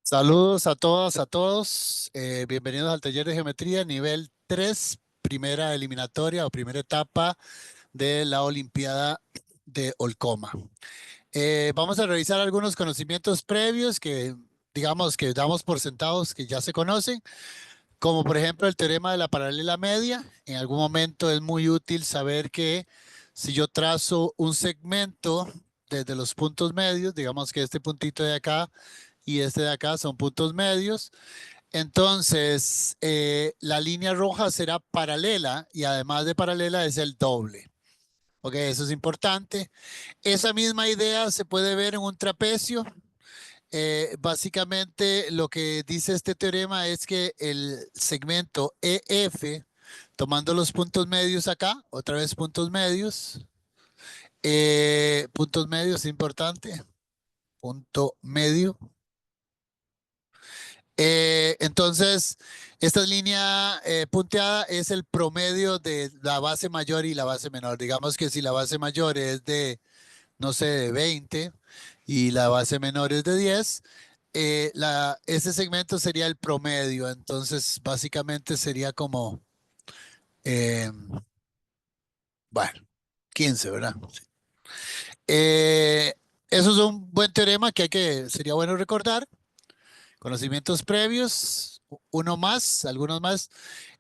Saludos a todas, a todos. Bienvenidos al taller de geometría nivel 3, primera eliminatoria o primera etapa de la Olimpiada de Olcoma. Vamos a revisar algunos conocimientos previos que digamos que damos por sentados que ya se conocen, como por ejemplo el teorema de la paralela media. En algún momento es muy útil saber que si yo trazo un segmento desde los puntos medios, digamos que este puntito de acá y este de acá son puntos medios. Entonces, la línea roja será paralela y además de paralela es el doble. Ok, eso es importante. Esa misma idea se puede ver en un trapecio. Básicamente lo que dice este teorema es que el segmento EF, tomando los puntos medios acá, otra vez puntos medios, importante, punto medio. Entonces, esta línea punteada es el promedio de la base mayor y la base menor. Digamos que si la base mayor es de, no sé, de 20 y la base menor es de 10, ese segmento sería el promedio. Entonces, básicamente sería como, eh, bueno, 15, ¿verdad? Sí. Eh, Eso es un buen teorema sería bueno recordar. Conocimientos previos, uno más, algunos más.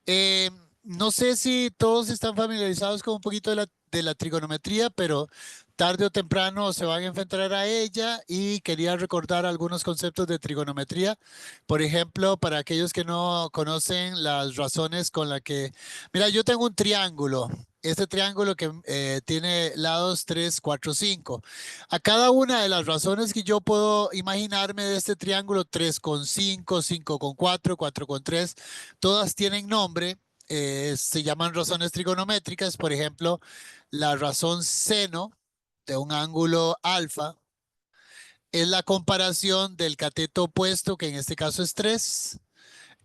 Eh, no sé si todos están familiarizados con un poquito de la trigonometría, pero tarde o temprano se van a enfrentar a ella y quería recordar algunos conceptos de trigonometría. Por ejemplo, para aquellos que no conocen las razones con las que... Mira, yo tengo un triángulo. Este triángulo que tiene lados 3, 4, 5. A cada una de las razones que yo puedo imaginarme de este triángulo, 3,5, 5,4, 4,3, todas tienen nombre, se llaman razones trigonométricas. Por ejemplo, la razón seno de un ángulo alfa es la comparación del cateto opuesto, que en este caso es 3,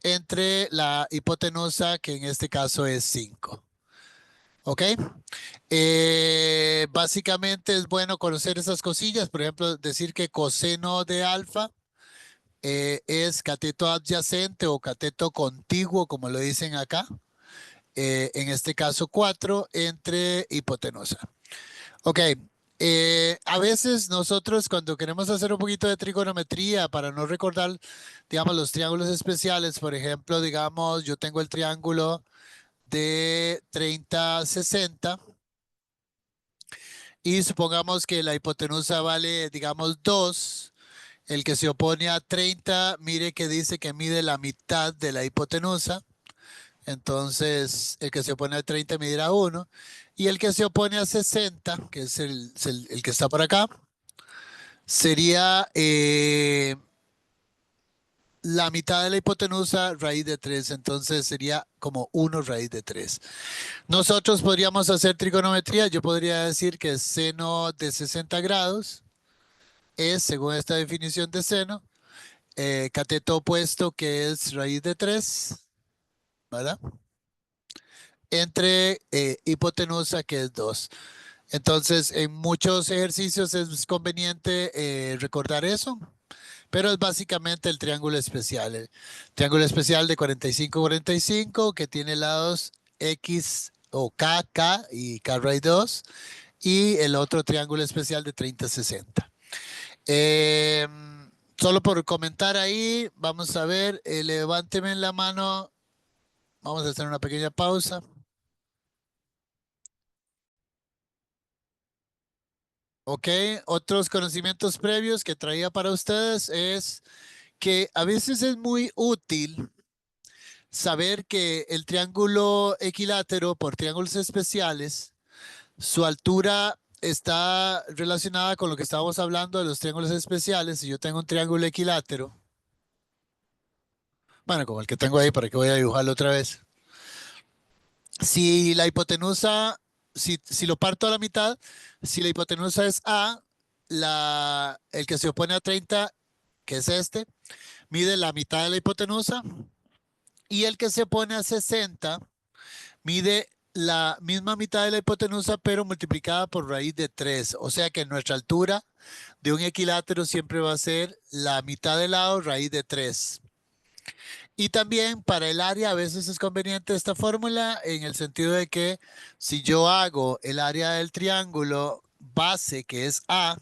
entre la hipotenusa, que en este caso es 5. ¿Ok? Básicamente es bueno conocer esas cosillas. Por ejemplo, decir que coseno de alfa es cateto adyacente o cateto contiguo, como lo dicen acá. En este caso 4 entre hipotenusa. Ok, a veces nosotros cuando queremos hacer un poquito de trigonometría para no recordar, digamos, los triángulos especiales, por ejemplo, digamos, yo tengo el triángulo de 30, 60 y supongamos que la hipotenusa vale, digamos, 2. El que se opone a 30, mire que dice que mide la mitad de la hipotenusa. Entonces, el que se opone a 30 medirá 1. Y el que se opone a 60, que es el que está por acá, sería la mitad de la hipotenusa raíz de 3. Entonces, sería como 1 raíz de 3. Nosotros podríamos hacer trigonometría. Yo podría decir que seno de 60 grados es, según esta definición de seno, cateto opuesto, que es raíz de 3, ¿verdad? Entre hipotenusa, que es 2. Entonces, en muchos ejercicios es conveniente recordar eso, pero es básicamente el triángulo especial. El triángulo especial de 45-45, que tiene lados X o K, K y K raíz 2, y el otro triángulo especial de 30-60. Eh, Solo por comentar ahí, vamos a ver, levánteme la mano, vamos a hacer una pequeña pausa. Ok, otros conocimientos previos que traía para ustedes es que a veces es muy útil saber que el triángulo equilátero por triángulos especiales, su altura está relacionada con lo que estábamos hablando de los triángulos especiales. Si yo tengo un triángulo equilátero, bueno, como el que tengo ahí, ¿para que voy a dibujarlo otra vez? Si la hipotenusa, si lo parto a la mitad, si la hipotenusa es A, el que se opone a 30, que es este, mide la mitad de la hipotenusa, y el que se opone a 60 mide la misma mitad de la hipotenusa, pero multiplicada por raíz de 3. O sea que nuestra altura de un equilátero siempre va a ser la mitad del lado raíz de 3. Y también para el área a veces es conveniente esta fórmula en el sentido de que si yo hago el área del triángulo base, que es A,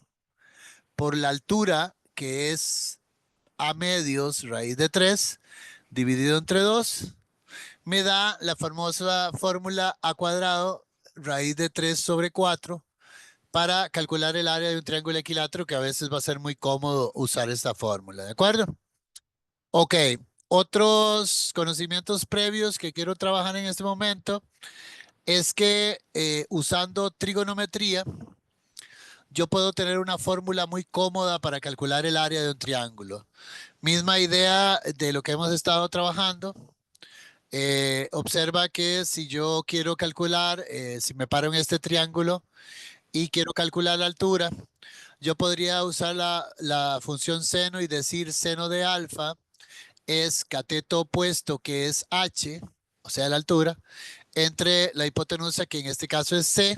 por la altura, que es A medios raíz de 3, dividido entre 2, me da la famosa fórmula A cuadrado raíz de 3 sobre 4 para calcular el área de un triángulo equilátero, que a veces va a ser muy cómodo usar esta fórmula, ¿de acuerdo? Ok, otros conocimientos previos que quiero trabajar en este momento es que usando trigonometría, yo puedo tener una fórmula muy cómoda para calcular el área de un triángulo. Misma idea de lo que hemos estado trabajando. Observa que si yo quiero calcular, si me paro en este triángulo y quiero calcular la altura, yo podría usar la función seno y decir seno de alfa es cateto opuesto, que es h, o sea, la altura, entre la hipotenusa, que en este caso es c.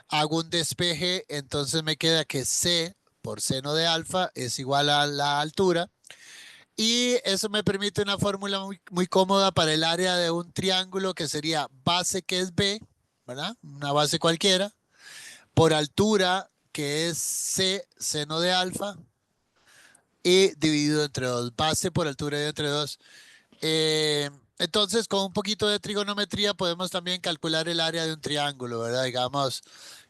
Hago un despeje, entonces me queda que c por seno de alfa es igual a la altura. Y eso me permite una fórmula muy cómoda para el área de un triángulo que sería base, que es b, ¿verdad? Una base cualquiera, por altura, que es c seno de alfa, y dividido entre 2. Base por altura dividido entre 2. Entonces, con un poquito de trigonometría podemos también calcular el área de un triángulo, ¿verdad? Digamos,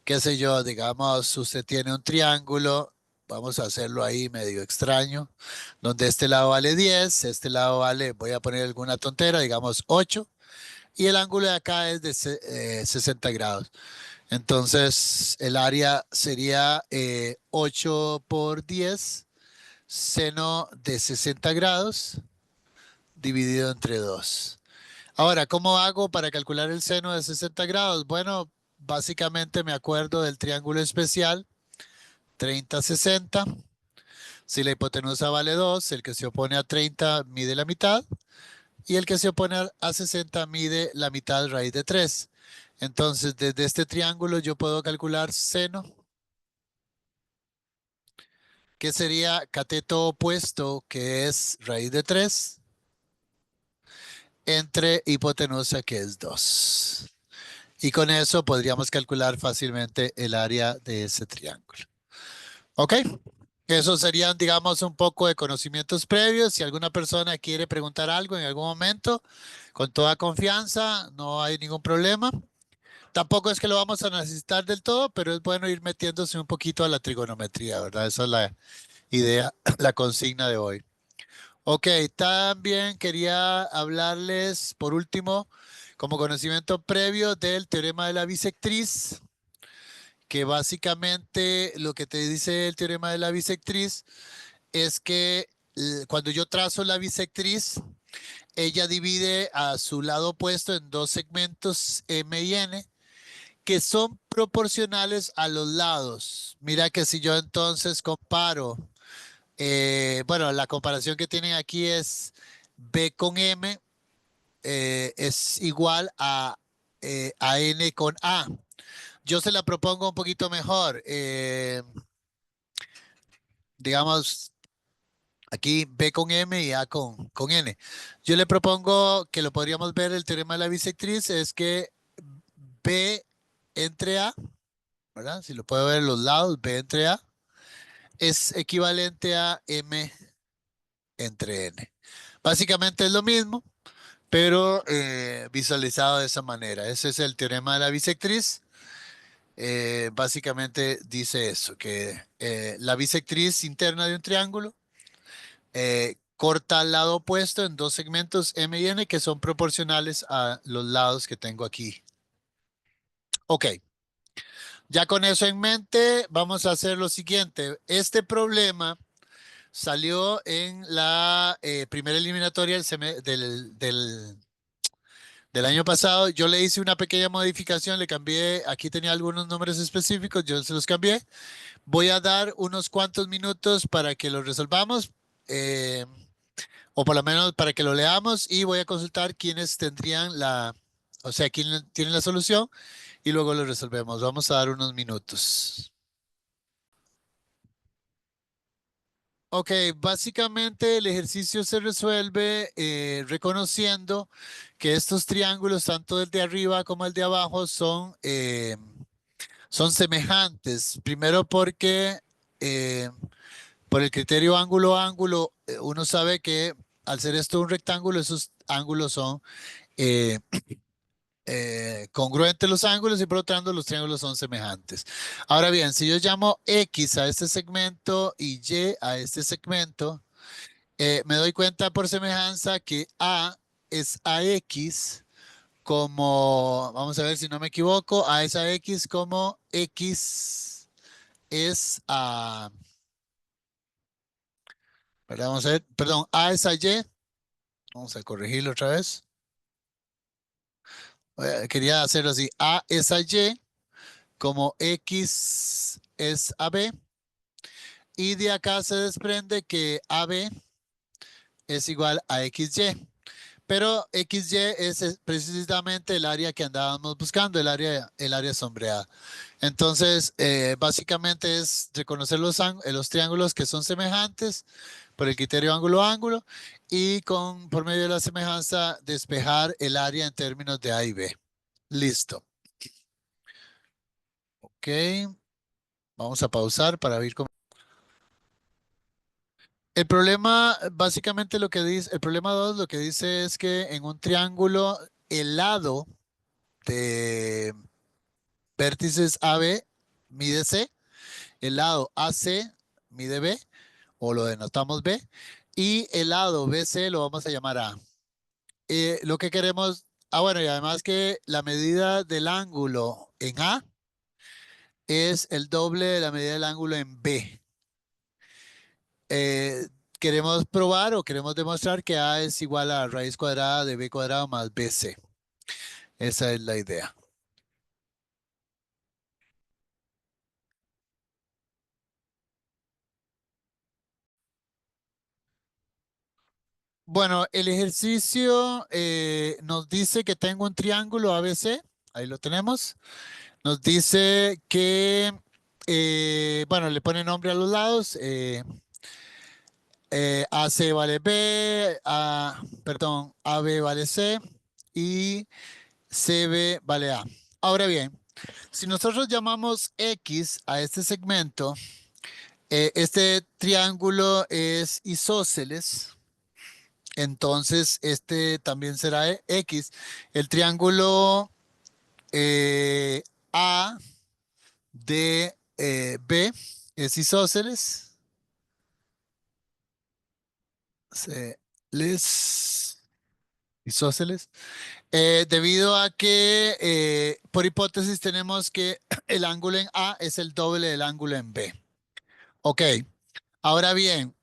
qué sé yo, digamos, usted tiene un triángulo, vamos a hacerlo ahí medio extraño, donde este lado vale 10, este lado vale, voy a poner alguna tontera, digamos 8, y el ángulo de acá es de 60 grados. Entonces, el área sería 8 por 10, seno de 60 grados, dividido entre 2. Ahora, ¿cómo hago para calcular el seno de 60 grados? Bueno, básicamente me acuerdo del triángulo especial 30-60. Si la hipotenusa vale 2, el que se opone a 30 mide la mitad y el que se opone a 60 mide la mitad raíz de 3. Entonces, desde este triángulo yo puedo calcular seno, que sería cateto opuesto, que es raíz de 3, entre hipotenusa, que es 2. Y con eso podríamos calcular fácilmente el área de ese triángulo. ¿Ok? Eso serían, digamos, un poco de conocimientos previos. Si alguna persona quiere preguntar algo en algún momento, con toda confianza, no hay ningún problema. Tampoco es que lo vamos a necesitar del todo, pero es bueno ir metiéndose un poquito a la trigonometría, ¿verdad? Esa es la idea, la consigna de hoy. Ok, también quería hablarles, por último, como conocimiento previo del teorema de la bisectriz, que básicamente lo que te dice el teorema de la bisectriz es que cuando yo trazo la bisectriz, ella divide a su lado opuesto en dos segmentos M y N, que son proporcionales a los lados. Mira que si yo entonces comparo, bueno, la comparación que tienen aquí es B con M es igual a N con A. Yo se la propongo un poquito mejor. Digamos, aquí B con M y A con N. Yo le propongo que lo podríamos ver, el teorema de la bisectriz, es que B entre A, ¿verdad? Si lo puedo ver en los lados, B entre A, es equivalente a M entre N. Básicamente es lo mismo, pero visualizado de esa manera. Ese es el teorema de la bisectriz. Básicamente dice eso, que la bisectriz interna de un triángulo corta al lado opuesto en dos segmentos M y N que son proporcionales a los lados que tengo aquí. Ok, ya con eso en mente, vamos a hacer lo siguiente. Este problema salió en la primera eliminatoria del año pasado. Yo le hice una pequeña modificación, le cambié, aquí tenía algunos números específicos, yo se los cambié. Voy a dar unos cuantos minutos para que lo resolvamos. O por lo menos para que lo leamos, y voy a consultar quiénes tendrían O sea, aquí tiene la solución y luego lo resolvemos. Vamos a dar unos minutos. Ok, básicamente el ejercicio se resuelve reconociendo que estos triángulos, tanto el de arriba como el de abajo, son semejantes. Primero porque eh, por el criterio ángulo-ángulo, uno sabe que al ser esto un rectángulo, esos ángulos son eh, congruentes los ángulos y por lo tanto los triángulos son semejantes. Ahora bien, si yo llamo X a este segmento y Y a este segmento, me doy cuenta por semejanza que A es AX como, vamos a ver si no me equivoco, A es AX como X es a, vamos a ver, perdón, A es a Y, vamos a corregirlo otra vez. Quería hacerlo así, A es a Y como X es a B y de acá se desprende que AB es igual a XY. Pero XY es precisamente el área que andábamos buscando, el área sombreada. Entonces, básicamente es reconocer los triángulos que son semejantes por el criterio ángulo-ángulo y por medio de la semejanza despejar el área en términos de A y B. Listo. Ok, vamos a pausar para ver cómo. El problema, básicamente lo que dice, el problema 2 lo que dice es que en un triángulo el lado de vértices AB mide C, el lado AC mide B, o lo denotamos B, y el lado BC lo vamos a llamar A. Lo que queremos, bueno, y además que la medida del ángulo en A es el doble de la medida del ángulo en B. Eh, Queremos probar o queremos demostrar que A es igual a raíz cuadrada de B cuadrado más BC. Esa es la idea. Bueno, el ejercicio nos dice que tengo un triángulo ABC, ahí lo tenemos. Nos dice que, bueno, le pone nombre a los lados. AC vale B, perdón, AB vale C y CB vale A. Ahora bien, si nosotros llamamos X a este segmento, este triángulo es isósceles. Entonces, este también será X. El triángulo eh, A de B es isósceles. Les, isósceles. Debido a que, por hipótesis, tenemos que el ángulo en A es el doble del ángulo en B. Ok. Ahora bien,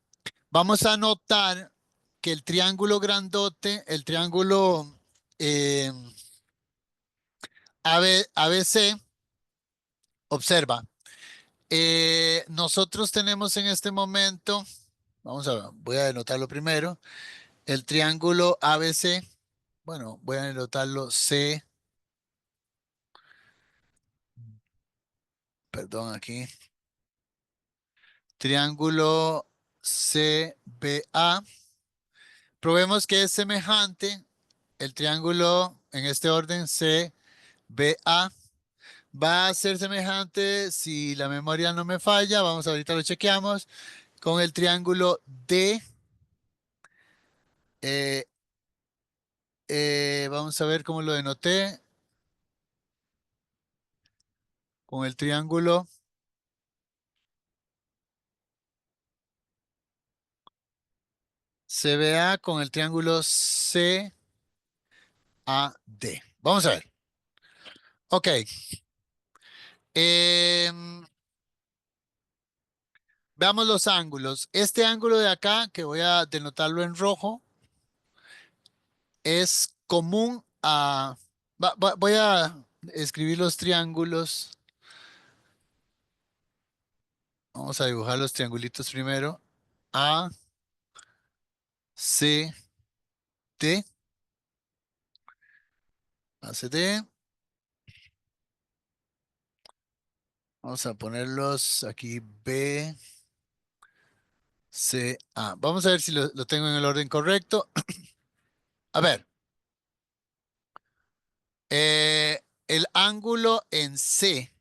vamos a notar que el triángulo grandote, el triángulo eh, ABC, observa, nosotros tenemos en este momento, voy a denotarlo primero, el triángulo ABC, bueno, voy a denotarlo C, perdón aquí, triángulo CBA. Probemos que es semejante el triángulo en este orden CBA. Va a ser semejante, si la memoria no me falla, vamos ahorita lo chequeamos, con el triángulo D. eh, vamos a ver cómo lo denoté, con el triángulo CBA, con el triángulo CAD. Vamos a ver. Ok. em, Veamos los ángulos. Este ángulo de acá, que voy a denotarlo en rojo, es común a... voy a escribir los triángulos. Vamos a dibujar los triangulitos primero. A, C, D. ACD. Vamos a ponerlos aquí B, C, A. Vamos a ver si lo tengo en el orden correcto. A ver, el ángulo en C,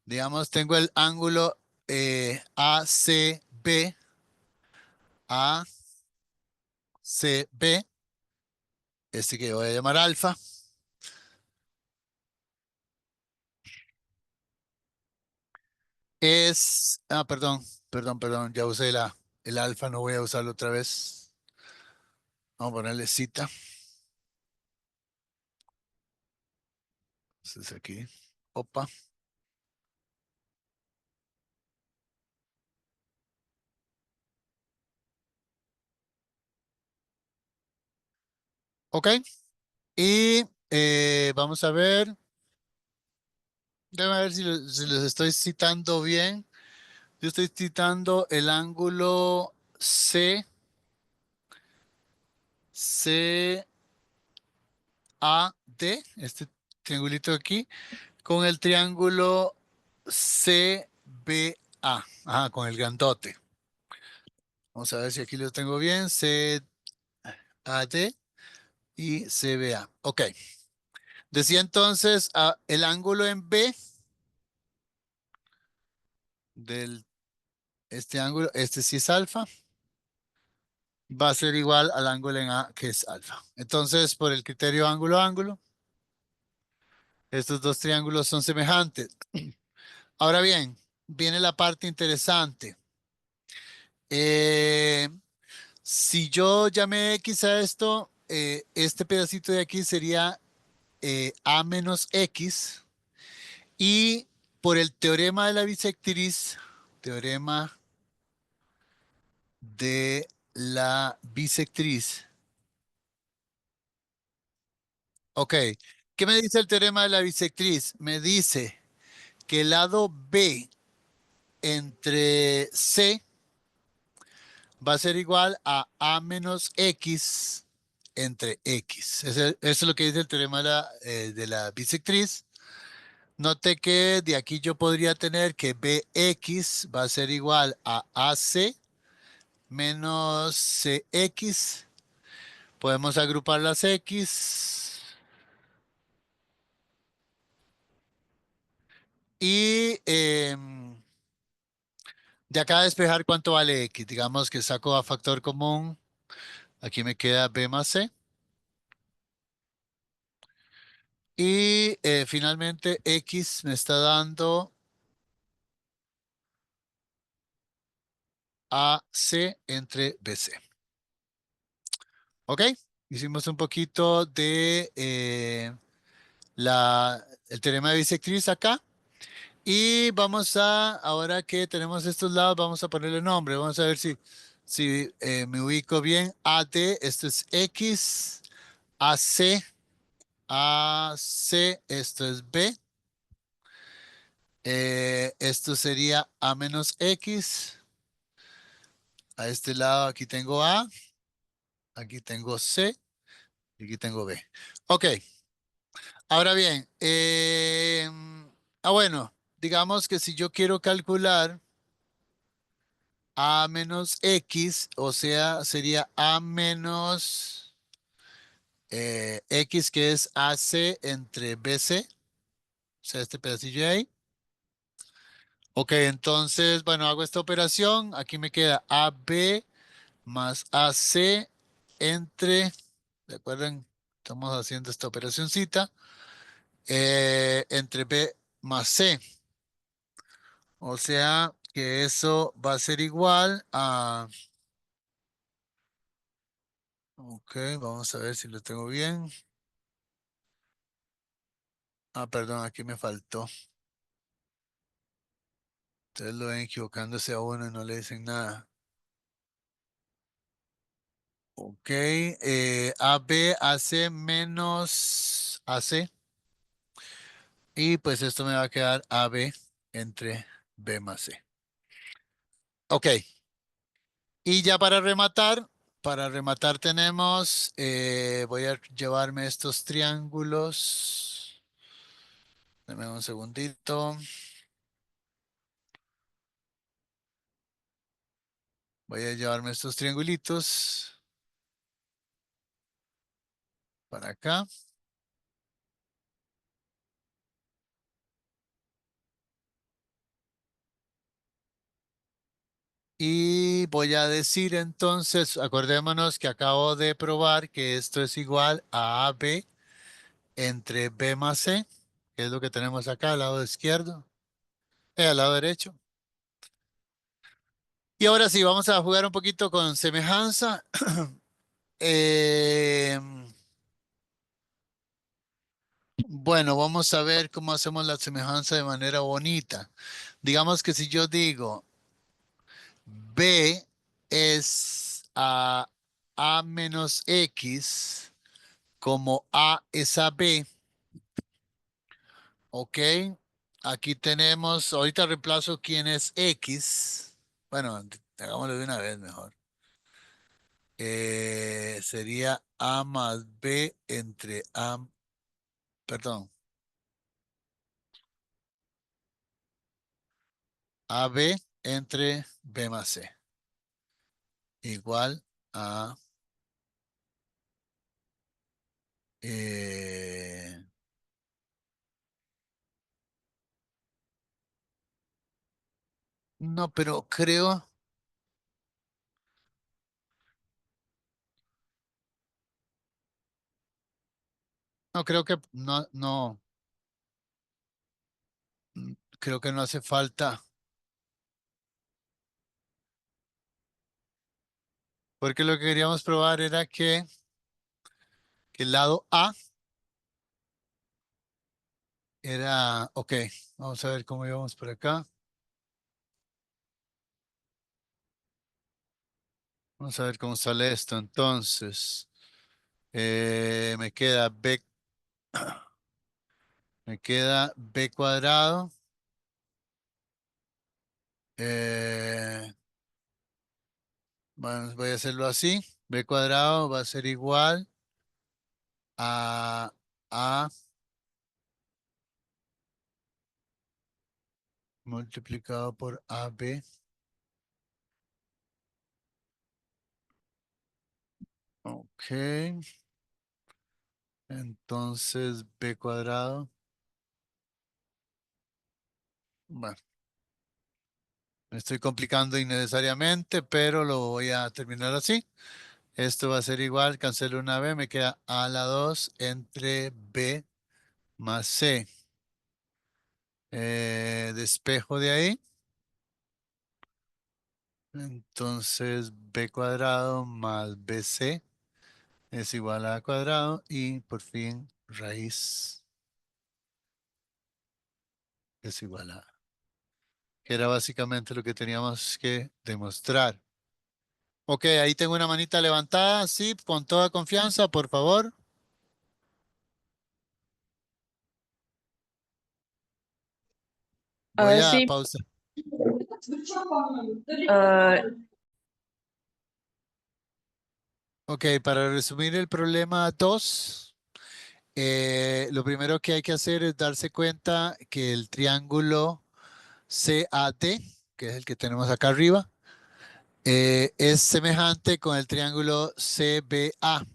digamos, tengo el ángulo ACB, ACB, este que voy a llamar alfa, perdón, ya usé el alfa, no voy a usarlo otra vez. Vamos a ponerle cita. Entonces aquí, opa, ok. Y vamos a ver, déjame ver si los estoy citando bien. Yo estoy citando el ángulo CAD, este triangulito aquí, con el triángulo CBA, ajá, con el grandote. Vamos a ver si aquí lo tengo bien, CAD y CBA. Ok. Decía entonces, el ángulo en B del este ángulo, este sí es alfa, va a ser igual al ángulo en A que es alfa. Entonces, por el criterio ángulo-ángulo, estos dos triángulos son semejantes. Ahora bien, viene la parte interesante. Eh, si yo llamé X a esto, este pedacito de aquí sería A menos X. Y por el teorema de la bisectriz, teorema de la bisectriz. Ok, ¿qué me dice el teorema de la bisectriz? Me dice que el lado B entre C va a ser igual a menos X entre X. Eso es lo que dice el teorema de la bisectriz. Note que de aquí yo podría tener que BX va a ser igual a AC menos CX. Podemos agrupar las X y de acá despejar cuánto vale X. Digamos que saco a factor común. Aquí me queda B más C. Y finalmente X me está dando AC entre BC. ¿Ok? Hicimos un poquito de el teorema de bisectriz acá. Y vamos ahora que tenemos estos lados, vamos a ponerle nombre. Vamos a ver si me ubico bien. AD, esto es X. AC, AC, esto es B. Esto sería A menos X. A este lado aquí tengo A, aquí tengo C y aquí tengo B. Ok, ahora bien, bueno, digamos que si yo quiero calcular A menos X, o sea, sería A menos X, que es AC entre BC, o sea, este pedacillo de ahí. Ok, entonces, bueno, hago esta operación. Aquí me queda AB más AC entre, recuerden, estamos haciendo esta operacioncita, entre B más C. O sea que eso va a ser igual a, ok, vamos a ver si lo tengo bien. Perdón, aquí me faltó. Ustedes lo ven equivocándose a uno y no le dicen nada. Ok, AB, AC menos AC. Y pues esto me va a quedar AB entre B más C. Ok, y ya para rematar, para rematar tenemos, voy a llevarme estos triángulos. Dame un segundito. Voy a llevarme estos triangulitos para acá. Y voy a decir entonces, acordémonos que acabo de probar que esto es igual a AB entre B más C, que es lo que tenemos acá al lado izquierdo, al lado derecho. Y ahora sí, vamos a jugar un poquito con semejanza. Eh, bueno, vamos a ver cómo hacemos la semejanza de manera bonita. Digamos que si yo digo B es A menos X, como A es a B, ok. Aquí tenemos, ahorita reemplazo quién es X. Bueno, hagámoslo de una vez mejor. Sería A más B entre A, perdón, AB entre B más C, igual a, eh, no, pero creo, no creo que, no, no, creo que no hace falta, porque lo que queríamos probar era que el lado A era, ok, vamos a ver cómo íbamos por acá. Vamos a ver cómo sale esto. Entonces, me queda B, me queda B cuadrado. eh, bueno, voy a hacerlo así. B cuadrado va a ser igual a A multiplicado por AB. Ok. Entonces, B cuadrado. Bueno, me estoy complicando innecesariamente, pero lo voy a terminar así. Esto va a ser igual, cancelo una B, me queda A a la 2 entre B más C. Despejo de ahí. Entonces, B cuadrado más BC es igual a A cuadrado y por fin raíz es igual a A, que era básicamente lo que teníamos que demostrar. Ok, ahí tengo una manita levantada, sí, con toda confianza, por favor. Voy a Sí, pausar. ah, Ok, para resumir el problema 2, lo primero que hay que hacer es darse cuenta que el triángulo CAD, que es el que tenemos acá arriba, es semejante con el triángulo CBA.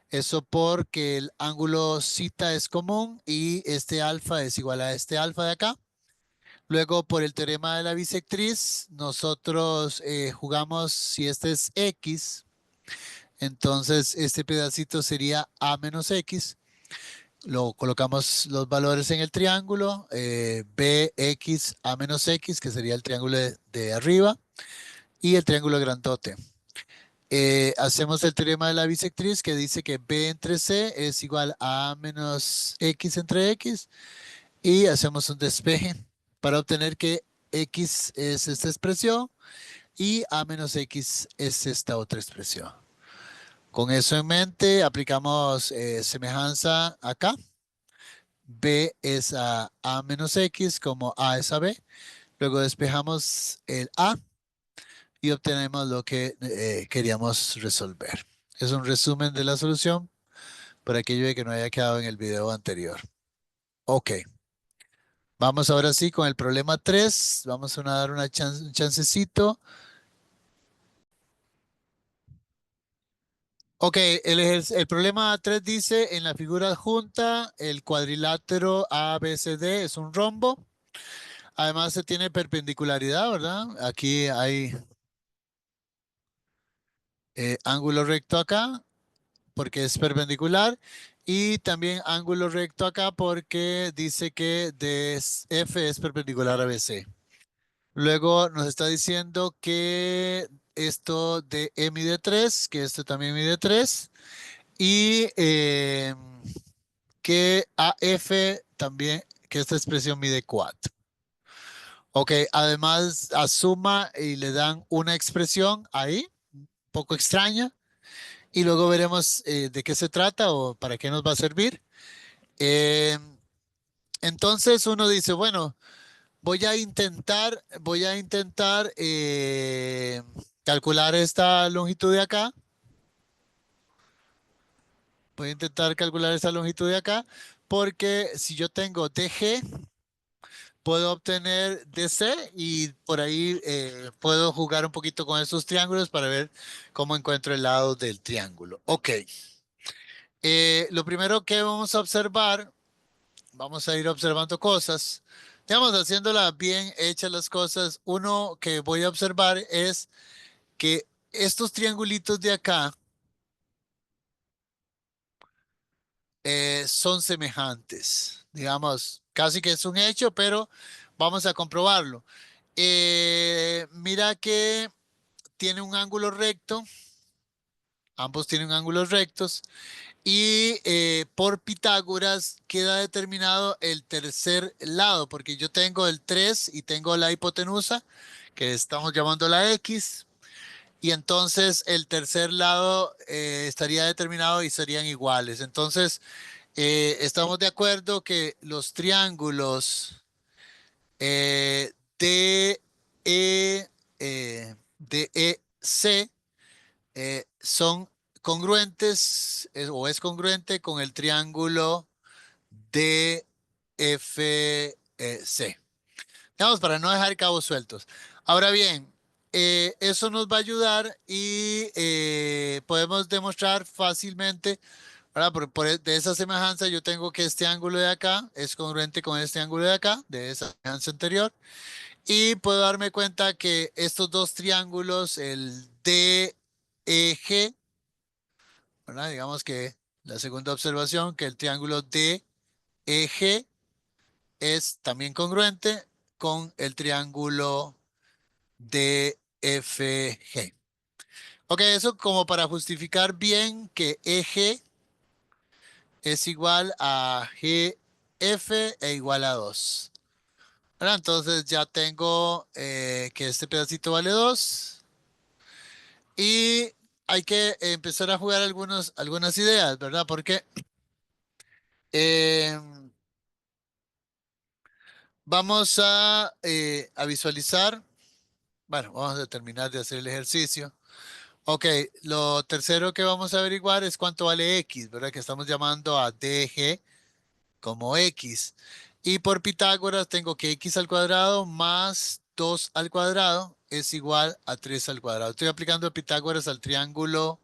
Eso porque el ángulo zeta es común y este alfa es igual a este alfa de acá. Luego, por el teorema de la bisectriz, nosotros jugamos si este es X, entonces este pedacito sería A menos X. Lo colocamos los valores en el triángulo, BX A menos X, que sería el triángulo de arriba, y el triángulo grandote. Hacemos el teorema de la bisectriz que dice que B entre C es igual a A menos X entre X y hacemos un despeje para obtener que X es esta expresión y A menos X es esta otra expresión. Con eso en mente, aplicamos semejanza acá. B es a menos X como A es a B. Luego despejamos el A y obtenemos lo que queríamos resolver. Es un resumen de la solución por aquello de que no haya quedado en el video anterior. Ok, vamos ahora sí con el problema 3. Vamos a dar un chancecito. Ok, el problema 3 dice en la figura adjunta el cuadrilátero ABCD es un rombo. Además se tiene perpendicularidad, ¿verdad? Aquí hay ángulo recto acá porque es perpendicular y también ángulo recto acá porque dice que F es perpendicular a BC. Luego nos está diciendo que esto de E mide 3, que esto también mide 3 y que AF también, que esta expresión mide 4. Ok, además asuma y le dan una expresión ahí, un poco extraña, y luego veremos de qué se trata o para qué nos va a servir. Eh, entonces uno dice, bueno, voy a intentar calcular esta longitud de acá. Voy a intentar calcular esta longitud de acá, porque si yo tengo DG, puedo obtener DC y por ahí puedo jugar un poquito con esos triángulos para ver cómo encuentro el lado del triángulo. Ok. Lo primero que vamos a observar, vamos a ir observando cosas. Digamos, haciéndolas bien hechas las cosas, uno que voy a observar es que estos triangulitos de acá son semejantes. Digamos, casi que es un hecho, pero vamos a comprobarlo. Mira que tiene un ángulo recto, ambos tienen ángulos rectos, y por Pitágoras queda determinado el tercer lado, porque yo tengo el 3 y tengo la hipotenusa, que estamos llamando la X, y entonces el tercer lado estaría determinado y serían iguales. Entonces, estamos de acuerdo que los triángulos eh, DE, DEC son congruentes o es congruente con el triángulo DFC. Vamos, para no dejar cabos sueltos. Ahora bien, eso nos va a ayudar y podemos demostrar fácilmente, ¿verdad? De esa semejanza yo tengo que este ángulo de acá es congruente con este ángulo de acá, de esa semejanza anterior. Y puedo darme cuenta que estos dos triángulos, el DEG, ¿verdad? Digamos que la segunda observación, que el triángulo DEG es también congruente con el triángulo DFG. Ok, eso como para justificar bien que EG es igual a GF e igual a 2. ¿Verdad? Entonces ya tengo que este pedacito vale 2 y hay que empezar a jugar algunas ideas, ¿verdad? Porque eh, vamos a visualizar, bueno, vamos a terminar de hacer el ejercicio. Ok, lo tercero que vamos a averiguar es cuánto vale X, ¿verdad? Que estamos llamando a DG como X. Y por Pitágoras tengo que X al cuadrado más 2 al cuadrado es igual a 3 al cuadrado. Estoy aplicando Pitágoras al triángulo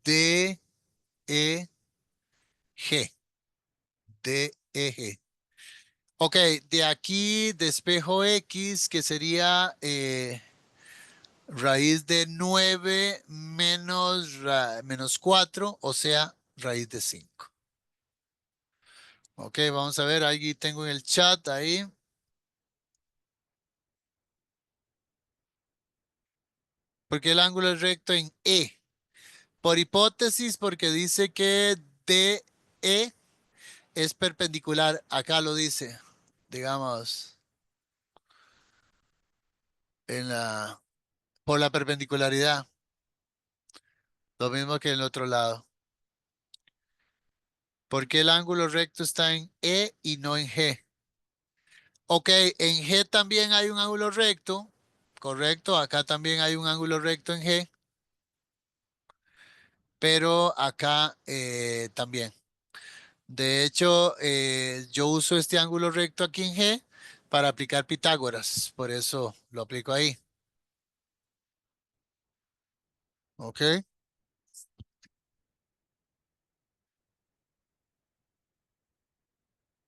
DEG, DEG. Ok, de aquí despejo X, que sería raíz de 9 menos 4, o sea, raíz de 5. Ok, vamos a ver, ahí tengo en el chat ahí. Porque el ángulo es recto en E. Por hipótesis, porque dice que DE es perpendicular. Acá lo dice, digamos, por la perpendicularidad. Lo mismo que en el otro lado. ¿Por qué el ángulo recto está en E y no en G? Ok, en G también hay un ángulo recto, correcto, acá también hay un ángulo recto en G, pero acá también. De hecho, yo uso este ángulo recto aquí en G para aplicar Pitágoras, por eso lo aplico ahí. Ok,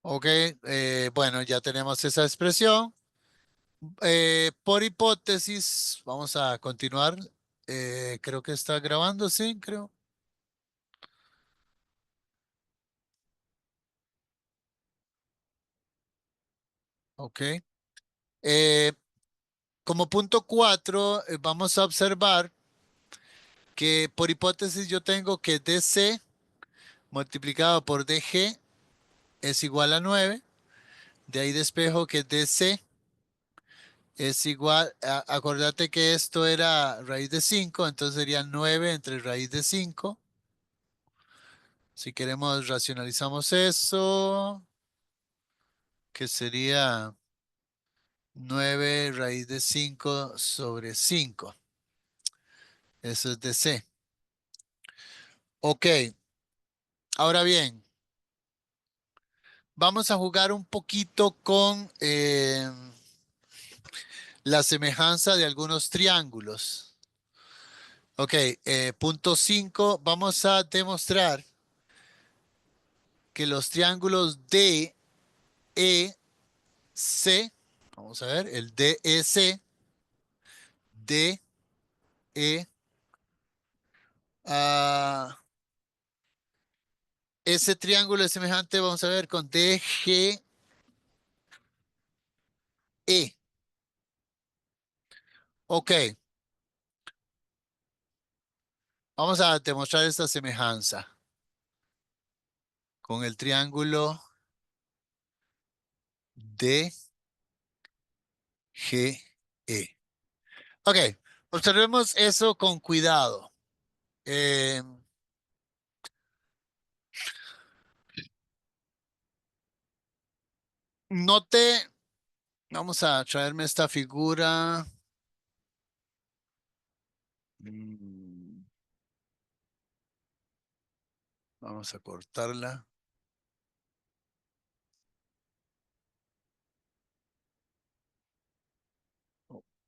ok, bueno, ya tenemos esa expresión. Por hipótesis, vamos a continuar. Creo que está grabando, sí, creo. Ok. Eh, Como punto 4, vamos a observar que por hipótesis yo tengo que DC multiplicado por DG es igual a 9. De ahí despejo que DC es igual, acordate que esto era raíz de 5, entonces sería 9 entre raíz de 5. Si queremos racionalizamos eso, que sería 9 raíz de 5 sobre 5. Eso es DC. Ok, ahora bien, vamos a jugar un poquito con la semejanza de algunos triángulos. Ok, punto 5, vamos a demostrar que los triángulos DEC, vamos a ver, el DEC, DE, ah, ese triángulo es semejante, vamos a ver, con DGE. Ok, vamos a demostrar esta semejanza con el triángulo DGE. Ok, observemos eso con cuidado. Eh, Note, vamos a traerme esta figura. Mm, Vamos a cortarla.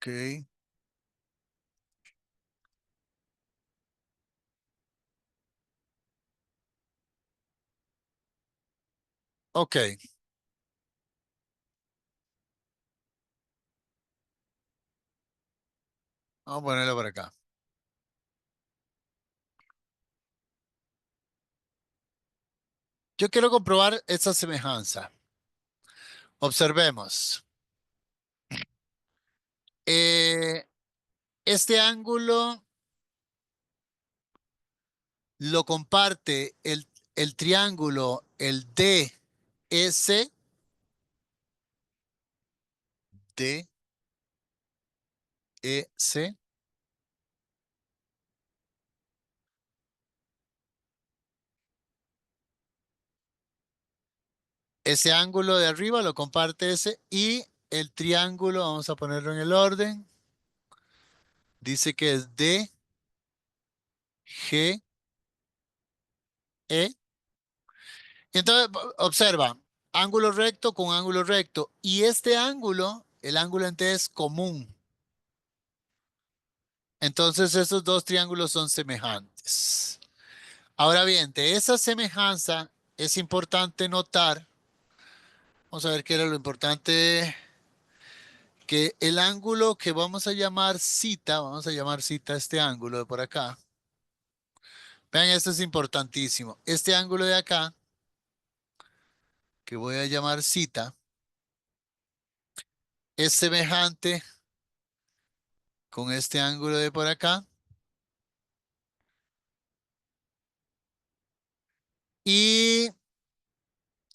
Ok, ok, vamos a ponerlo por acá. Yo quiero comprobar esta semejanza. Observemos. Eh, este ángulo lo comparte el triángulo, el DEC, DEC. Ese ángulo de arriba lo comparte ese y el triángulo, vamos a ponerlo en el orden, dice que es DGE. Entonces, observa, ángulo recto con ángulo recto. Y este ángulo, el ángulo en T es común. Entonces, esos dos triángulos son semejantes. Ahora bien, de esa semejanza es importante notar, vamos a ver qué era lo importante, que el ángulo que vamos a llamar cita este ángulo de por acá. Vean, esto es importantísimo. Este ángulo de acá, que voy a llamar cita, es semejante con este ángulo de por acá y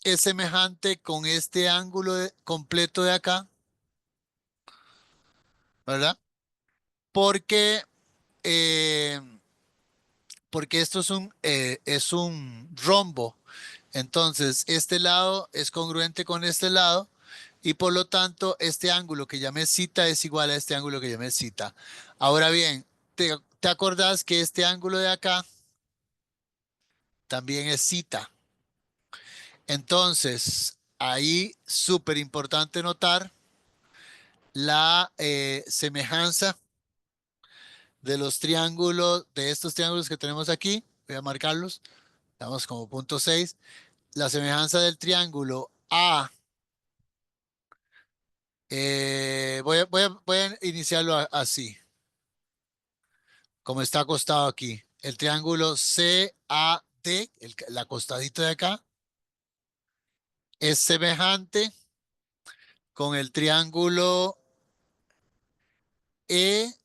es semejante con este ángulo completo de acá, ¿verdad? Porque, eh, porque esto es un rombo. Entonces, este lado es congruente con este lado y por lo tanto este ángulo que llamé cita es igual a este ángulo que llamé cita. Ahora bien, ¿te acordás que este ángulo de acá también es cita? Entonces, ahí súper importante notar la semejanza de los triángulos, de estos triángulos que tenemos aquí. Voy a marcarlos, damos como punto 6. La semejanza del triángulo A. Voy a iniciarlo así, como está acostado aquí. El triángulo CAD, el acostadito de acá, es semejante con el triángulo EDF.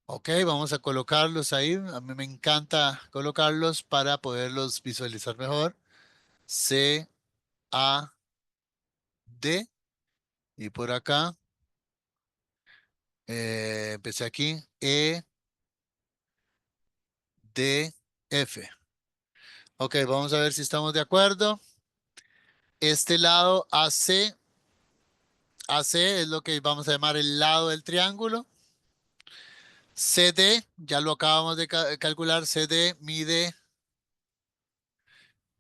Ok, vamos a colocarlos ahí. A mí me encanta colocarlos para poderlos visualizar mejor. CAD y por acá, empecé aquí, EDF. Ok, vamos a ver si estamos de acuerdo. Este lado AC es lo que vamos a llamar el lado del triángulo. CD, ya lo acabamos de calcular, CD mide,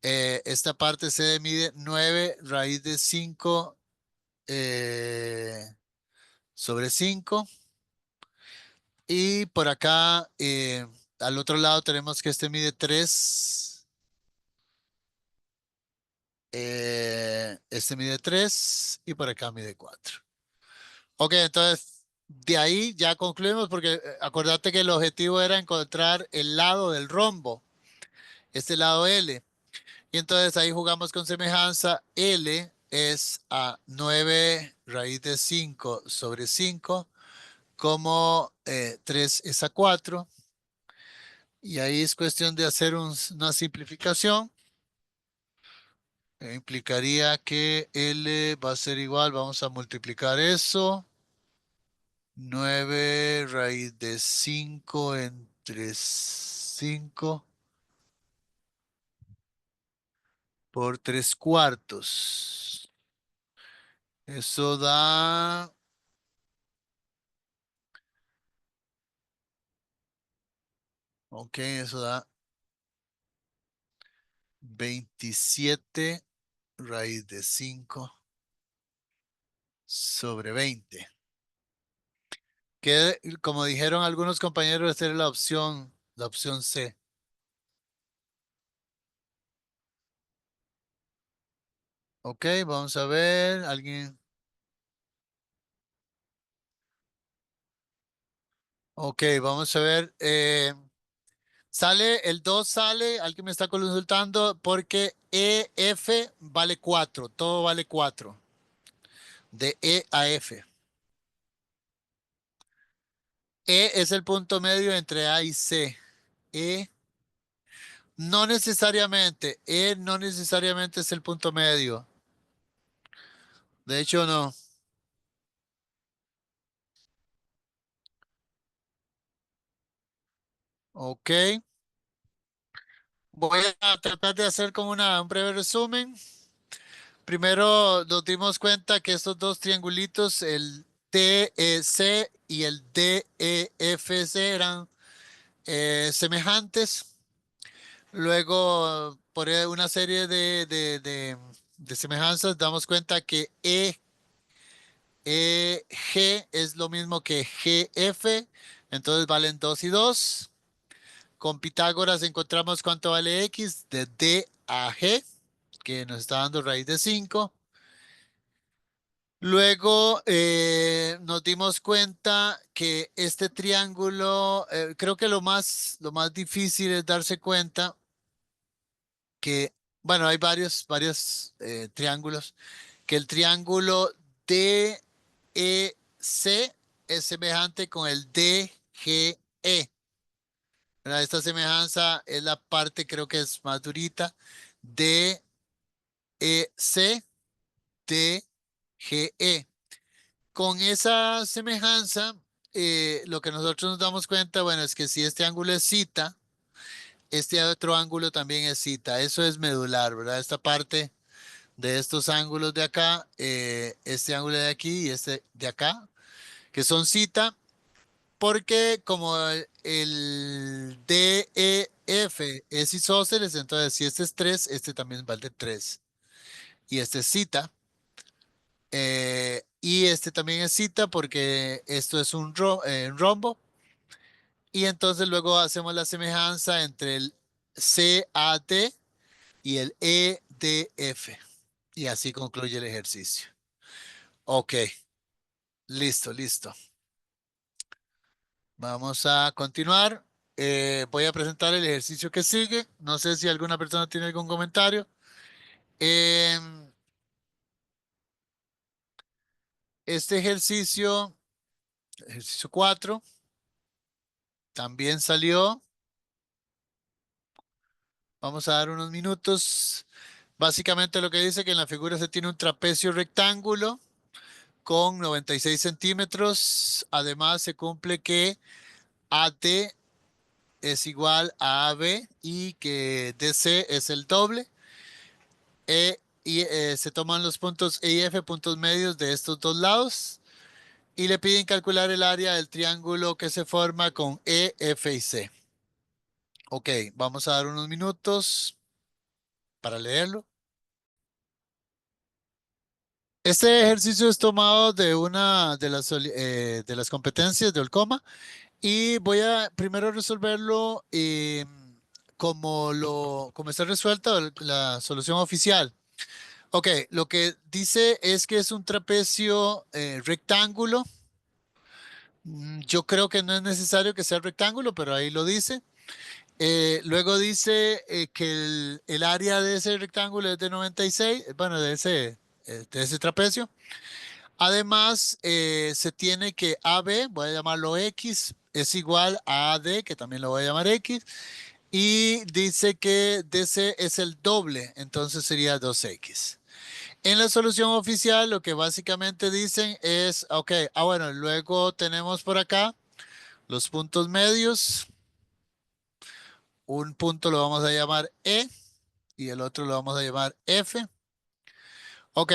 esta parte CD mide 9 raíz de 5 sobre 5. Y por acá, al otro lado tenemos que este mide 3. Este mide 3 y por acá mide 4. Ok, entonces de ahí ya concluimos porque acordate que el objetivo era encontrar el lado del rombo, este lado L. Y entonces ahí jugamos con semejanza. L es a 9 raíz de 5 sobre 5, como 3 es a 4. Y ahí es cuestión de hacer una simplificación. Implicaría que L va a ser igual, vamos a multiplicar eso. 9 raíz de 5 entre 5 por 3 cuartos. Eso da, ok, eso da 27 raíz de 5 sobre 20. Que, como dijeron algunos compañeros, esta es la opción C. Ok, vamos a ver, alguien. Ok, vamos a ver. El 2 sale, alguien me está consultando, porque EF vale 4, todo vale 4, de E a F. E es el punto medio entre A y C. E E no necesariamente es el punto medio. De hecho, no. Ok, voy a tratar de hacer como un breve resumen. Primero nos dimos cuenta que estos dos triangulitos, el TEC y el DEFC, eran semejantes. Luego, por una serie de semejanzas, damos cuenta que EG es lo mismo que GF, entonces valen 2 y 2. Con Pitágoras encontramos cuánto vale X de D a G, que nos está dando raíz de 5. Luego nos dimos cuenta que este triángulo, creo que lo más difícil es darse cuenta que, bueno, hay varios triángulos, que el triángulo DEC es semejante con el DGE. ¿Verdad? Esta semejanza es la parte, creo que es más durita, DEC, DGE. Con esa semejanza, lo que nosotros nos damos cuenta, bueno, es que si este ángulo es cita, este otro ángulo también es zeta. Eso es medular, ¿verdad? Esta parte de estos ángulos de acá, este ángulo de aquí y este de acá, que son zeta, porque como el DEF es isósceles, entonces si este es 3, este también vale 3. Y este es zeta. Y este también es cita porque esto es un rombo. Y entonces luego hacemos la semejanza entre el CAD y el EDF. Y así concluye el ejercicio. Ok, listo, listo. Vamos a continuar. Voy a presentar el ejercicio que sigue. No sé si alguna persona tiene algún comentario. Em, este ejercicio 4, también salió. Vamos a dar unos minutos. Básicamente lo que dice que en la figura se tiene un trapecio rectángulo con 96 centímetros. Además se cumple que AD es igual a AB y que DC es el doble. Se toman los puntos E y F, puntos medios de estos dos lados. Y le piden calcular el área del triángulo que se forma con E, F y C. Ok, vamos a dar unos minutos para leerlo. Este ejercicio es tomado de una de las competencias de Olcoma y voy a primero resolverlo como está resuelta la solución oficial. Ok, lo que dice es que es un trapecio rectángulo. Yo creo que no es necesario que sea rectángulo, pero ahí lo dice. Luego dice que el área de ese rectángulo es de 96, bueno, de ese trapecio. Además, se tiene que AB, voy a llamarlo X, es igual a AD, que también lo voy a llamar X, y dice que DC es el doble, entonces sería 2X. En la solución oficial, lo que básicamente dicen es, ok, bueno, luego tenemos por acá los puntos medios. Un punto lo vamos a llamar E y el otro lo vamos a llamar F. Ok,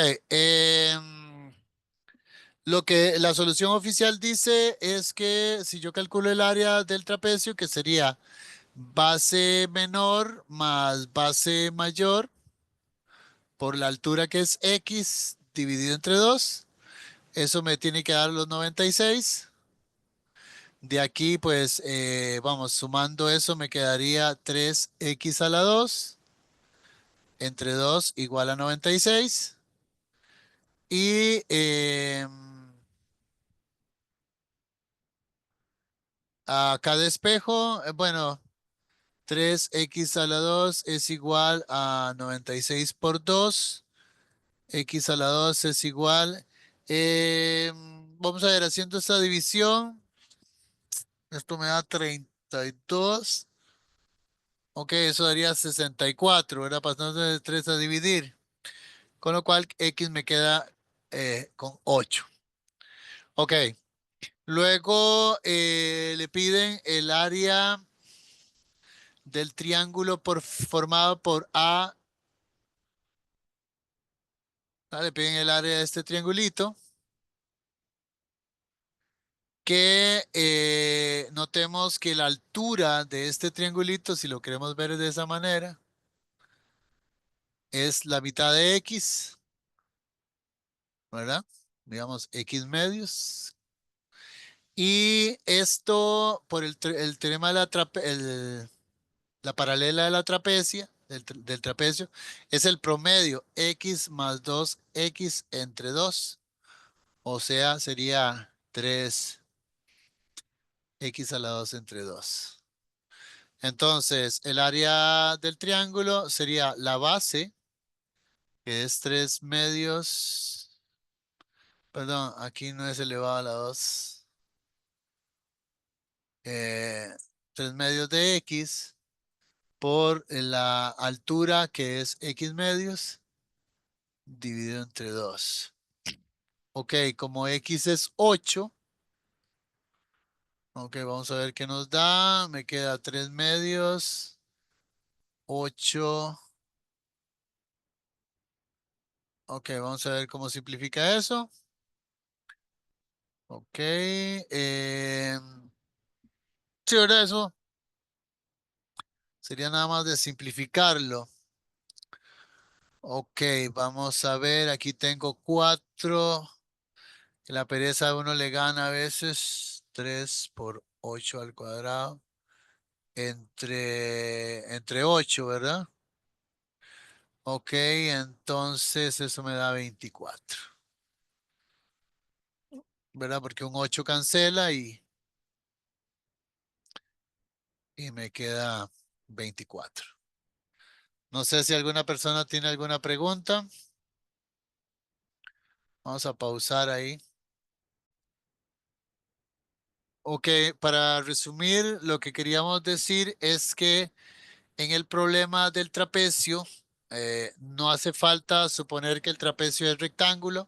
lo que la solución oficial dice es que si yo calculo el área del trapecio, que sería base menor más base mayor por la altura que es X dividido entre 2, eso me tiene que dar los 96. De aquí, pues, vamos, sumando eso me quedaría 3X a la 2 entre 2 igual a 96. Y acá de espejo, bueno, 3x a la 2 es igual a 96 por 2. X a la 2 es igual. Vamos a ver, haciendo esta división, esto me da 32. Ok, eso daría 64, ¿verdad? Pasando de 3 a dividir. Con lo cual, X me queda con 8. Ok, luego le piden el área del triángulo formado por A. Le piden el área de este triangulito. Que notemos que la altura de este triangulito, si lo queremos ver de esa manera, es la mitad de X, ¿verdad? Digamos X medios. Y esto, por el teorema de la paralela de la trapecia, del trapecio, es el promedio X más 2X entre 2. O sea, sería 3X a la 2 entre 2. Entonces, el área del triángulo sería la base, que es 3 medios, perdón, aquí no es elevado a la 2, eh, 3 medios de X por la altura, que es X medios, dividido entre 2. Ok, como X es 8, ok, vamos a ver qué nos da. Me queda 3 medios 8. Ok, vamos a ver cómo simplifica eso. Ok. Sí, ¿verdad? Eso sería nada más de simplificarlo. Ok, vamos a ver. Aquí tengo 4. La pereza a uno le gana a veces. 3 por 8 al cuadrado. Entre 8, ¿verdad? Ok, entonces eso me da 24. ¿Verdad? Porque un 8 cancela y me queda 24. No sé si alguna persona tiene alguna pregunta. Vamos a pausar ahí. Ok, para resumir, lo que queríamos decir es que en el problema del trapecio, no hace falta suponer que el trapecio es rectángulo,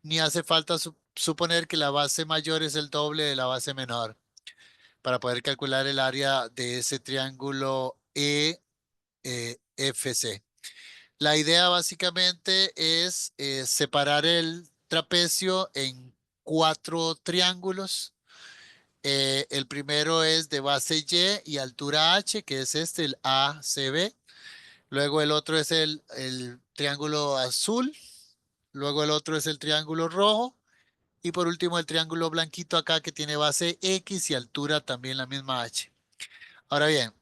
ni hace falta suponer que la base mayor es el doble de la base menor para poder calcular el área de ese triángulo EFC. La idea básicamente es separar el trapecio en 4 triángulos. El primero es de base Y y altura H, que es este, el ACB. Luego el otro es el triángulo azul. Luego el otro es el triángulo rojo. Y por último el triángulo blanquito acá que tiene base X y altura también la misma H. Ahora bien,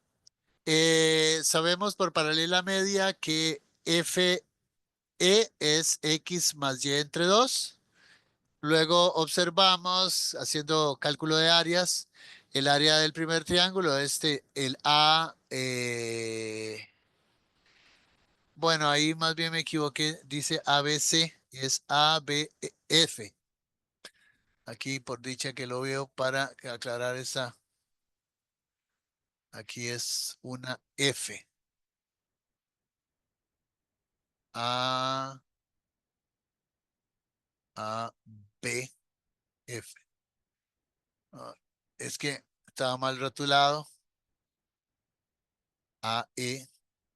sabemos por paralela media que FE es X más Y entre 2. Luego observamos, haciendo cálculo de áreas, el área del primer triángulo, el A, bueno, ahí más bien me equivoqué, dice ABC, es ABF. Aquí por dicha que lo veo para aclarar esa, aquí es una F. A, A, B, F. Ah, es que estaba mal rotulado. A, E,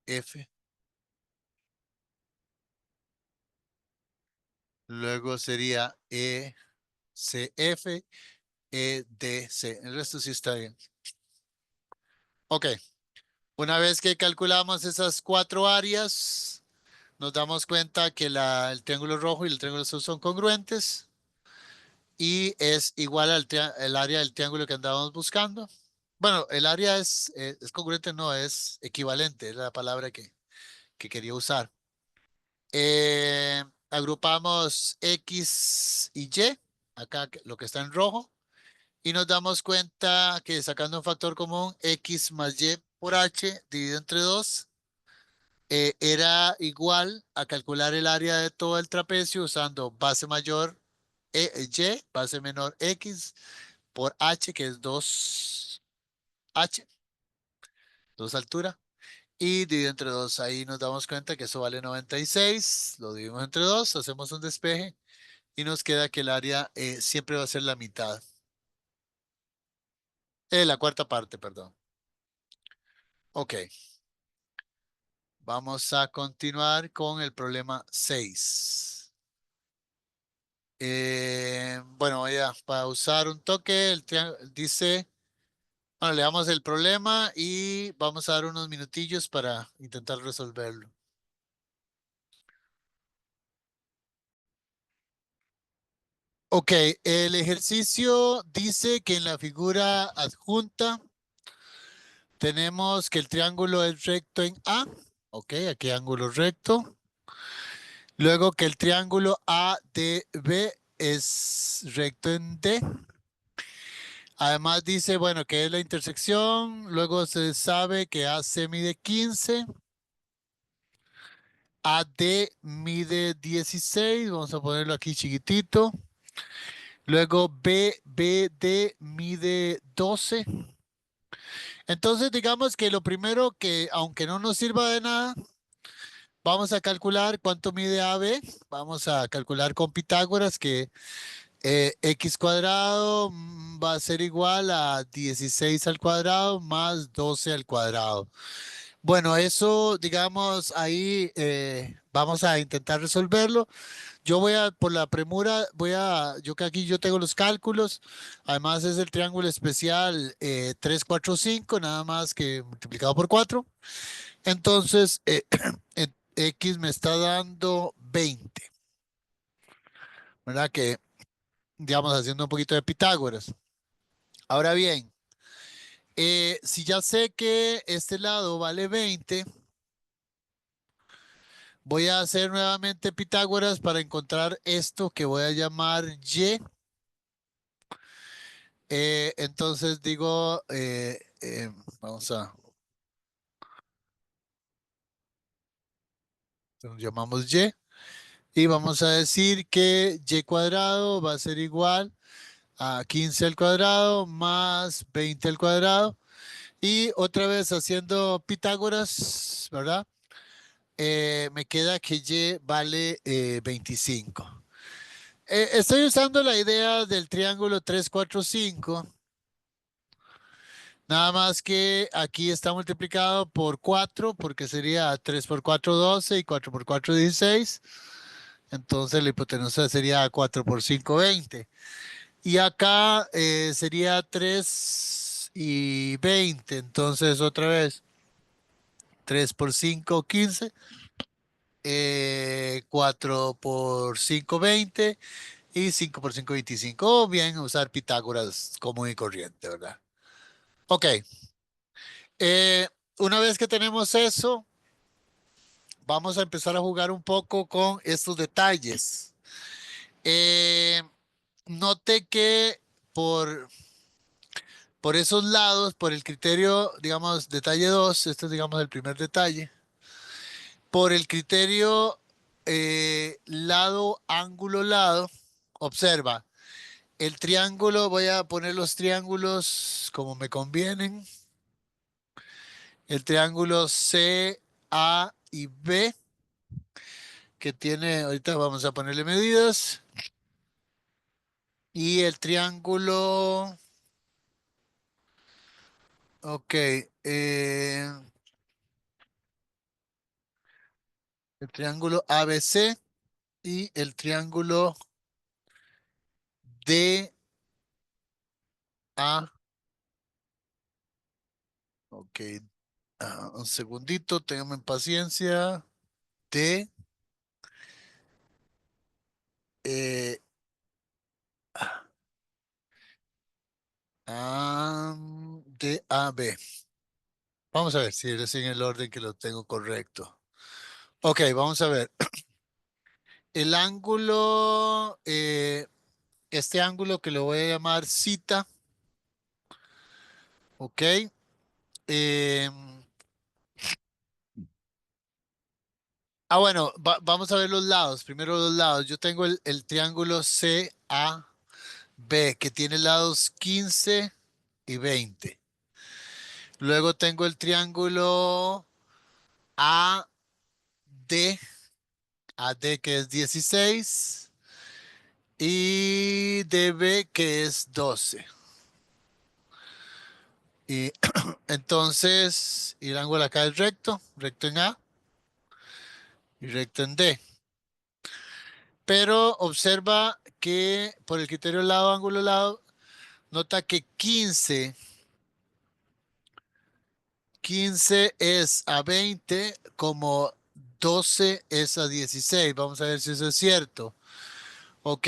F. Luego sería E, C, F, E, D, C. El resto sí está bien. Ok. Una vez que calculamos esas 4 áreas, nos damos cuenta que el triángulo rojo y el triángulo azul son congruentes y es igual el área del triángulo que andábamos buscando. Bueno, el área es congruente, no, es equivalente, es la palabra que quería usar. Agrupamos X y Y, acá lo que está en rojo, y nos damos cuenta que sacando un factor común, X más Y por H dividido entre 2, era igual a calcular el área de todo el trapecio usando base mayor Y, base menor X por H, que es 2H, 2 altura, y dividido entre 2. Ahí nos damos cuenta que eso vale 96, lo dividimos entre 2, hacemos un despeje y nos queda que el área siempre va a ser la mitad. La cuarta parte, perdón. Ok, vamos a continuar con el problema 6. Bueno, voy a pausar un toque. Dice, bueno, le damos el problema y vamos a dar unos minutillos para intentar resolverlo. Ok, el ejercicio dice que en la figura adjunta tenemos que el triángulo es recto en A. Ok, aquí ángulo recto. Luego que el triángulo ADB es recto en D. Además dice, bueno, que es la intersección. Luego se sabe que AC mide 15. AD mide 16. Vamos a ponerlo aquí chiquitito. Luego BBD mide 12. Entonces digamos que lo primero que, aunque no nos sirva de nada, vamos a calcular cuánto mide AB. Vamos a calcular con Pitágoras que x cuadrado va a ser igual a 16 al cuadrado más 12 al cuadrado. Bueno, eso, digamos, ahí vamos a intentar resolverlo. Yo voy a, por la premura, yo que aquí yo tengo los cálculos, además es el triángulo especial 3, 4, 5, nada más que multiplicado por 4. Entonces, X me está dando 20, ¿verdad? Que, digamos, haciendo un poquito de Pitágoras. Ahora bien, si ya sé que este lado vale 20, voy a hacer nuevamente Pitágoras para encontrar esto que voy a llamar Y. Entonces digo, vamos a, lo llamamos Y, y vamos a decir que Y cuadrado va a ser igual a 15 al cuadrado más 20 al cuadrado. Y otra vez haciendo Pitágoras, ¿verdad? Me queda que Y vale 25. Estoy usando la idea del triángulo 3 4 5. Nada más que aquí está multiplicado por 4 porque sería 3 por 4 12 y 4 por 4 16. Entonces la hipotenusa sería 4 por 5 20. Y acá sería 3 y 20. Entonces otra vez 3 por 5 15. 4 por 5 20 y 5 por 5 25. O bien usar Pitágoras común y corriente, ¿verdad? Ok. eh, una vez que tenemos eso, vamos a empezar a jugar un poco con estos detalles. Eh, note que por, por esos lados, por el criterio, digamos, detalle 2, este es, digamos, el primer detalle, por el criterio lado, ángulo, lado, observa, el triángulo, voy a poner los triángulos como me convienen, el triángulo C, A y B, que tiene, ahorita vamos a ponerle medidas. Y ok, el triángulo ABC y el triángulo DA. Ok, un segundito, ténganme paciencia. D, eh, DAB. Vamos a ver si es en el orden que lo tengo correcto. Ok, vamos a ver. El ángulo, este ángulo que lo voy a llamar cita, ok. em, bueno, vamos a ver los lados. Primero los lados. Yo tengo el triángulo CAB que tiene lados 15 y 20. Luego tengo el triángulo AD, AD que es 16 y DB que es 12. Y entonces el ángulo acá es recto, recto en A y recto en D. Pero observa que por el criterio lado, ángulo, lado, nota que 15 es a 20 como 12 es a 16. Vamos a ver si eso es cierto. Ok,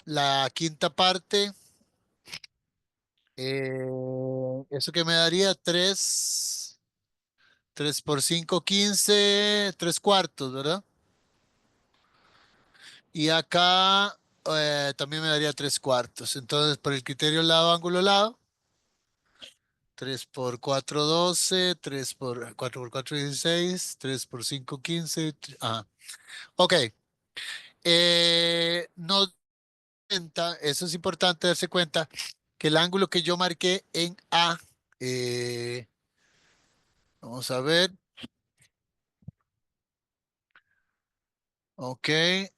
la quinta parte, eso que me daría 3 por 5 15 3 cuartos, ¿verdad? Y acá también me daría 3 cuartos. Entonces, por el criterio lado, ángulo, lado, 3 por 4 12 3 por 4 por 4 16 3 por 5 15. Ajá. Ok. No eso es importante darse cuenta que el ángulo que yo marqué en A, eh, vamos a ver, ok,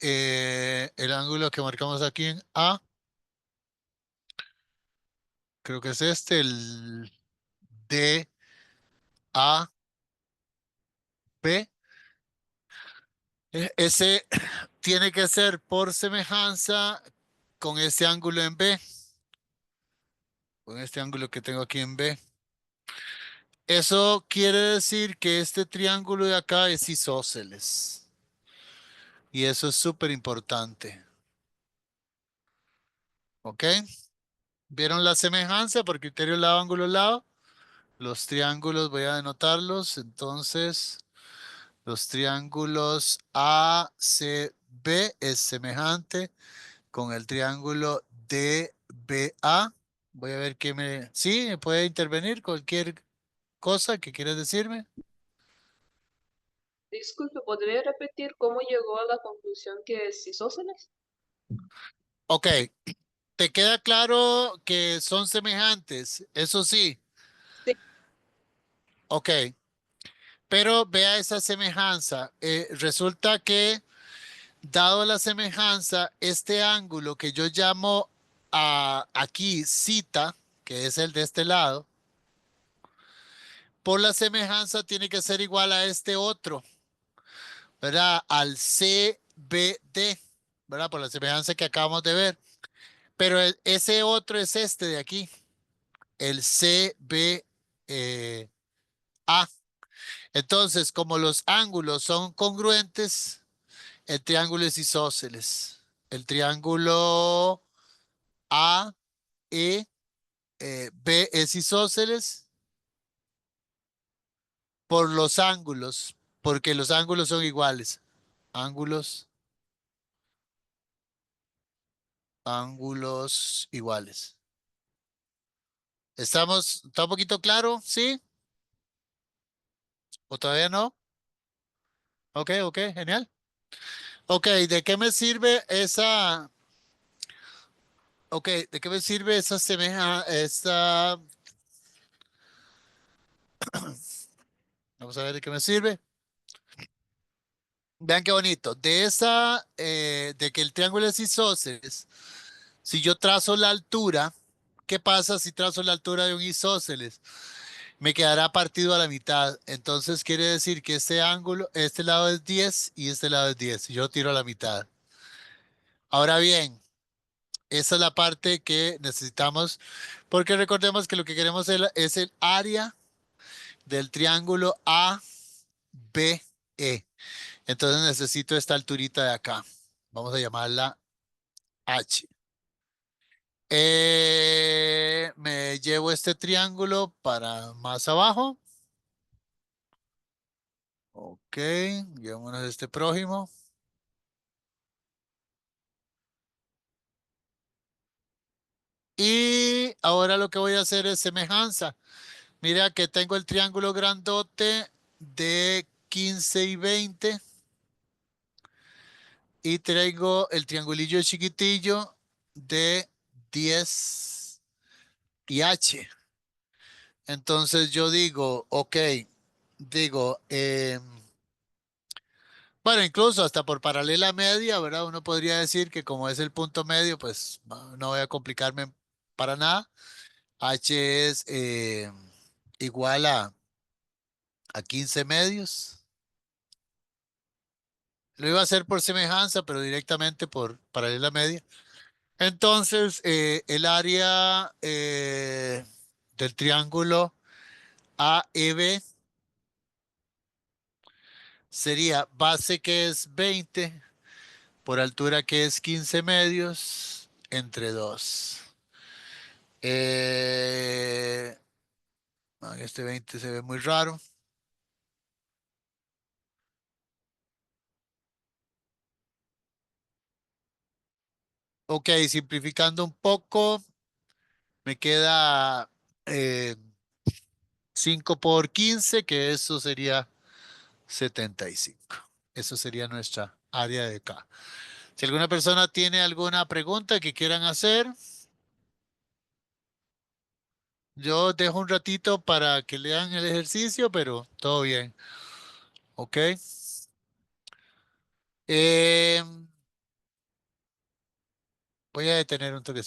el ángulo que marcamos aquí en A, creo que es este, el DB, A, B. Ese tiene que ser por semejanza con este ángulo en B, con este ángulo que tengo aquí en B. Eso quiere decir que este triángulo de acá es isósceles. Y eso es súper importante. ¿Ok? ¿Vieron la semejanza por criterio lado, ángulo, lado? Los triángulos, voy a anotarlos. Entonces, los triángulos ACB es semejante con el triángulo DBA. Voy a ver qué me... Sí, me puede intervenir cualquier cosa que quieras decirme. Disculpe, ¿podría repetir cómo llegó a la conclusión que es isósceles? Ok, ¿te queda claro que son semejantes? Eso sí. Sí, Ok, pero vea esa semejanza. Resulta que, dado la semejanza, este ángulo que yo llamo aquí cita, que es el de este lado, por la semejanza tiene que ser igual a este otro, ¿verdad? Al CBD, ¿verdad? Por la semejanza que acabamos de ver. Pero ese otro es este de aquí, el CBA. Entonces, como los ángulos son congruentes, el triángulo es isósceles. El triángulo AEB es isósceles por los ángulos, porque los ángulos son iguales. Ángulos, ángulos iguales. ¿Está un poquito claro? ¿Sí? ¿O todavía no? Ok, ok, genial. Ok, ¿de qué me sirve esa? Ok, ¿de qué me sirve esa vamos a ver de qué me sirve. Vean qué bonito. De que el triángulo es isósceles, si yo trazo la altura, ¿qué pasa si trazo la altura de un isósceles? Me quedará partido a la mitad. Entonces quiere decir que este ángulo, este lado es 10 y este lado es 10. Yo tiro a la mitad. Ahora bien, esa es la parte que necesitamos, porque recordemos que lo que queremos es el área del triángulo ABE. Entonces necesito esta alturita de acá. Vamos a llamarla H. Me llevo este triángulo para más abajo. Ok, llevémonos este prójimo. Y ahora lo que voy a hacer es semejanza. Mira que tengo el triángulo grandote de 15 y 20 y traigo el triangulillo chiquitillo de 10 y H. Entonces yo digo, ok, digo, bueno, incluso hasta por paralela media, ¿verdad? Uno podría decir que como es el punto medio, pues no voy a complicarme para nada. H es igual a 15 medios. Lo iba a hacer por semejanza, pero directamente por paralela media. Entonces, el área del triángulo AEB sería base que es 20 por altura que es 15 medios entre 2. Este 20 se ve muy raro. Ok, simplificando un poco, me queda eh, 5 por 15, que eso sería 75. Eso sería nuestra área de acá. Si alguna persona tiene alguna pregunta que quieran hacer, yo dejo un ratito para que lean el ejercicio, pero todo bien. Ok. Eh, Voy a detener un toque.